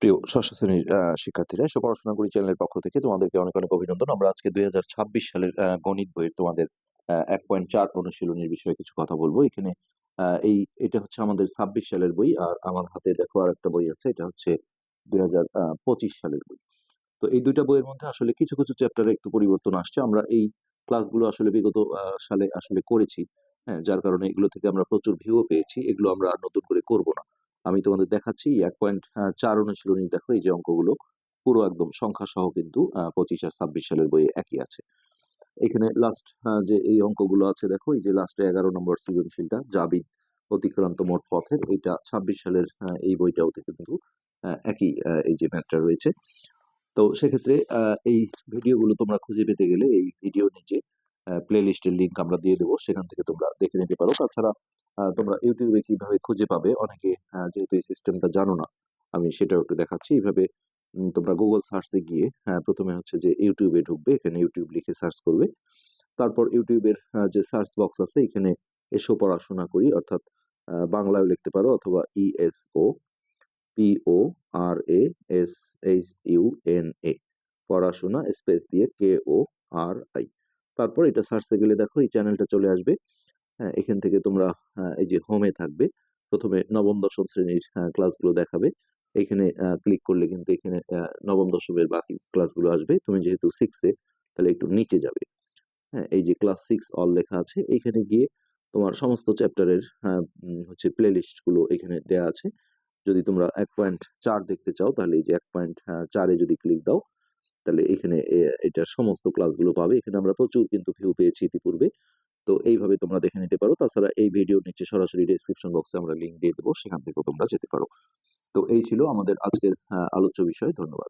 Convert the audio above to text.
প্রিয় ষষ্ঠ শ্রেণীর শিক্ষার্থীরা, এসো পড়াশোনা করি চ্যানেলের পক্ষ থেকে তোমাদেরকে অনেক অনেক অভিনন্দন। আমরা আজকে 2026 সালের গণিত বইয়ের তোমাদের 1.4 অনুশীলনীর বিষয়ে কিছু কথা বলবো। এখানে এটা হচ্ছে আমাদের 26 সালের বই, আর আমার হাতে দেখো আর একটা বই আছে, এটা হচ্ছে 2025 সালের বই। তো এই দুইটা বইয়ের মধ্যে আসলে কিছু কিছু চ্যাপ্টারে একটু পরিবর্তন আসছে। আমরা এই ক্লাসগুলো আসলে বিগত সালে আসলে করেছি, হ্যাঁ, যার কারণে এগুলো থেকে আমরা প্রচুর ভিউও পেয়েছি। এগুলো আমরা আর নতুন করে করব না। আমি তোমাদের দেখাচ্ছি 1.4 অনুশীলনী। দেখো এই যে অঙ্কগুলো পুরো একদম সংখ্যা সহ কিন্তু 25 আর 26 সালের বইয়ে একই আছে। এখানে লাস্ট যে এই অঙ্কগুলো আছে, দেখো এই যে লাস্টে 11 নম্বর সৃজনশীলটা, জাবিদ অতিক্রান্ত মোট পথের, এইটা 26 সালের এই বইটাও থেকে কিন্তু একই এই যে ম্যাথটা রয়েছে। তো সেক্ষেত্রে এই ভিডিওগুলো তোমরা খুঁজে পেতে গেলে এই ভিডিও নিচে প্লে লিস্টের লিঙ্ক আমরা দিয়ে দেবো, সেখান থেকে তোমরা দেখে নিতে পারো। তাছাড়া তোমরা ইউটিউবে কিভাবে খুঁজে পাবে, অনেকে যেহেতু এই সিস্টেমটা জানো না, আমি সেটাও একটু দেখাচ্ছি। এইভাবে তোমরা গুগল সার্চে গিয়ে প্রথমে হচ্ছে যে ইউটিউবে ঢুকবে, এখানে ইউটিউব লিখে সার্চ করবে। তারপর ইউটিউবের যে সার্চ বক্স আছে, এখানে এসো পড়াশোনা করি, অর্থাৎ বাংলায় লিখতে পারো, অথবা ESO PORASHUNA, পড়াশোনা স্পেস দিয়ে KORI। তারপর এটা সার্চে গেলে দেখো এই চ্যানেলটা চলে আসবে। হ্যাঁ, এখান থেকে তোমরা এই যে হোমে থাকবে, প্রথমে নবম দশম শ্রেণীর ক্লাসগুলো দেখাবে। এখানে ক্লিক করলে কিন্তু এখানে নবম দশমের বাকি ক্লাসগুলো আসবে। তুমি যেহেতু 6-এ, তাহলে একটু নিচে যাবে। হ্যাঁ, এই যে ক্লাস 6 অল লেখা আছে, এখানে গিয়ে তোমার সমস্ত চ্যাপ্টারের হচ্ছে প্লে লিস্ট গুলো এখানে দেয়া আছে। যদি তোমরা 1.4 দেখতে চাও, তাহলে এই যে 1.4-এ যদি ক্লিক দাও, তাহলে এখানে এটার সমস্ত ক্লাসগুলো পাবে। এখানে আমরা প্রচুর কিন্তু ভিউ পেয়েছি ইতিপূর্বে। তো এইভাবে তোমরা দেখে নিতে পারো। তাছাড়া এই ভিডিওর নিচে সরাসরি ডেসক্রিপশন বক্সে আমরা লিংক দিয়ে দেবো, সেখান থেকেও তোমরা যেতে পারো। তো এই ছিল আমাদের আজকের আলোচ্য বিষয়। ধন্যবাদ।